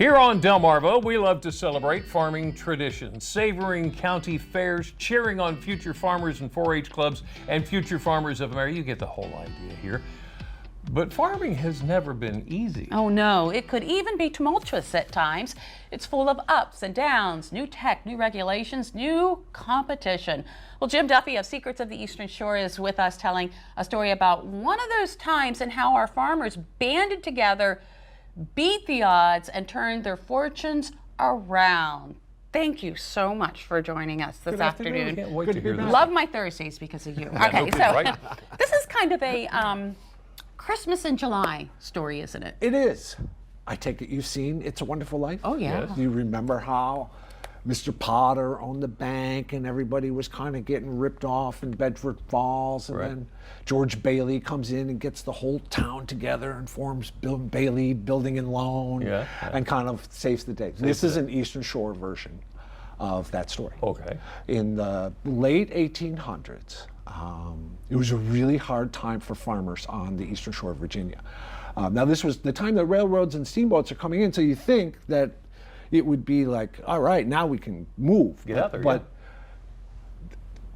Here on Delmarva, we love to celebrate farming traditions, savoring county fairs, cheering on future farmers and 4-H clubs and future farmers of America. You get the whole idea here. But farming has never been easy. Oh no, it could even be tumultuous at times. It's full of ups and downs, new tech, new regulations, new competition. Well, Jim Duffy of Secrets of the Eastern Shore is with us telling a story about one of those times and how our farmers banded together, beat the odds, and turned their fortunes around. Thank you so much for joining us this afternoon. Can't wait to hear this. Love my Thursdays because of you. Okay, so right? this is kind of a Christmas in July story, isn't it? It is. I take it you've seen It's a Wonderful Life? Oh, yeah. Yes. You remember how Mr. Potter owned the bank and everybody was kind of getting ripped off in Bedford Falls, and Right. then George Bailey comes in and gets the whole town together and forms Bailey Building and Loan, Yeah. and kind of saves the day. This is an Eastern Shore version of that story. Okay. In the late 1800s, it was a really hard time for farmers on the Eastern Shore of Virginia. Now this was the time that railroads and steamboats are coming in, so you think that it would be like, all right, now we can move. Get out there, But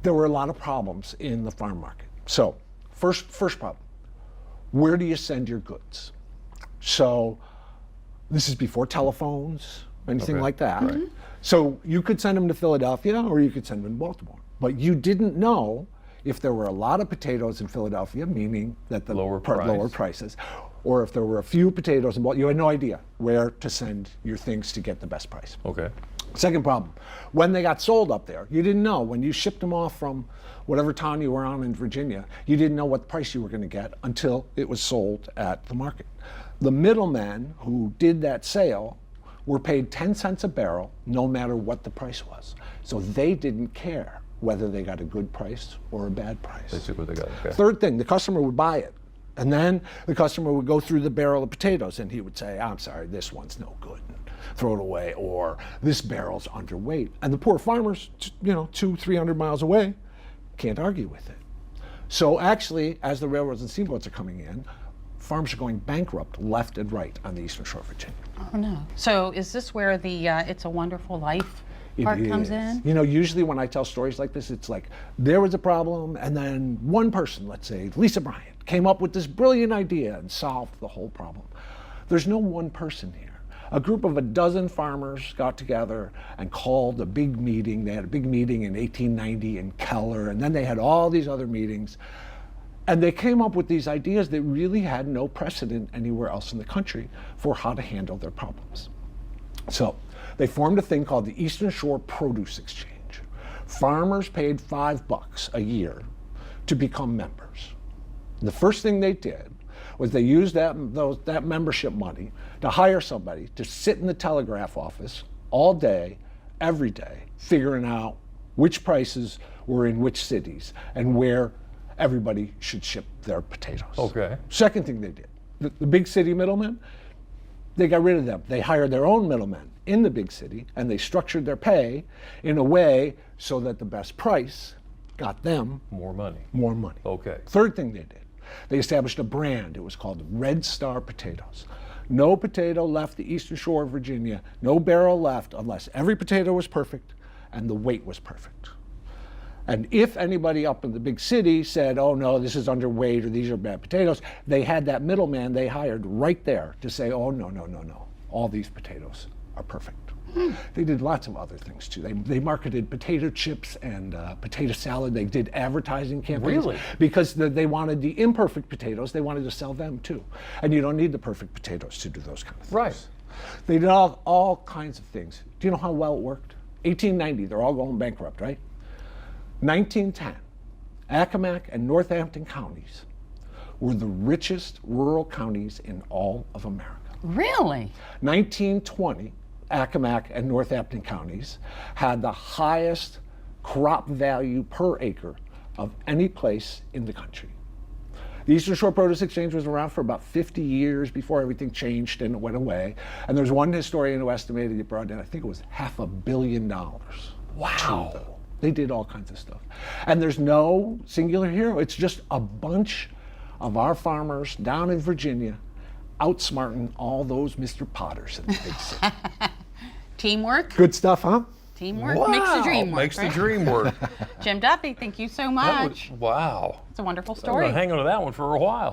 there were a lot of problems in the farm market. So first problem, where do you send your goods? So this is before telephones, anything Okay. like that. Right. So you could send them to Philadelphia or you could send them to Baltimore. But you didn't know if there were a lot of potatoes in Philadelphia, meaning that the Lower lower price. prices, or if there were a few potatoes in Baltimore. You had no idea where to send your things to get the best price. Okay. Second problem, when they got sold up there, you didn't know. When you shipped them off from whatever town you were on in Virginia, you didn't know what price you were going to get until it was sold at the market. The middlemen who did that sale were paid 10 cents a barrel no matter what the price was. So they didn't care whether they got a good price or a bad price. They took what they got. Okay. Third thing, the customer would buy it. And then the customer would go through the barrel of potatoes and he would say, I'm sorry, this one's no good, and throw it away, or this barrel's underweight. And the poor farmers, 200-300 miles away, can't argue with it. So actually, as the railroads and steamboats are coming in, farms are going bankrupt left and right on the Eastern Shore of Virginia. Oh no. So is this where the It's a Wonderful Life part It comes is. in? Usually when I tell stories like this, it's like there was a problem and then one person, let's say Lisa Bryant, came up with this brilliant idea and solved the whole problem. There's no one person here. A group of a dozen farmers got together and called a big meeting. They had a big meeting in 1890 in Keller, and then they had all these other meetings. And they came up with these ideas that really had no precedent anywhere else in the country for how to handle their problems. So they formed a thing called the Eastern Shore Produce Exchange. Farmers paid $5 a year to become members. The first thing they did was they used that membership money to hire somebody to sit in the telegraph office all day, every day, figuring out which prices were in which cities and where everybody should ship their potatoes. Okay. Second thing they did, the big city middlemen, they got rid of them. They hired their own middlemen in the big city, and they structured their pay in a way so that the best price got them More money. more money. Okay. Third thing they did, they established a brand. It was called Red Star Potatoes. No potato left the Eastern Shore of Virginia, no barrel left unless every potato was perfect and the weight was perfect. And if anybody up in the big city said, oh no, this is underweight or these are bad potatoes, they had that middleman they hired right there to say, oh no, all these potatoes are perfect. They did lots of other things too. They marketed potato chips and potato salad. They did advertising campaigns. Really? Because they wanted the imperfect potatoes, they wanted to sell them too. And you don't need the perfect potatoes to do those kind of things. Right. They did all kinds of things. Do you know how well it worked? 1890, they're all going bankrupt, right? 1910, Accomack and Northampton counties were the richest rural counties in all of America. Really? 1920, Accomack and Northampton counties had the highest crop value per acre of any place in the country. The Eastern Shore Produce Exchange was around for about 50 years before everything changed and it went away. And there's one historian who estimated it brought in, I think it was $500 million. Wow. They did all kinds of stuff. And there's no singular hero. It's just a bunch of our farmers down in Virginia outsmarting all those Mr. Potters in the big city. Teamwork. Good stuff, huh? Teamwork makes the dream work. Makes right? the dream work. Jim Duffy, thank you so That much. was, wow. It's a wonderful I'm story. gonna hang on to that one for a while.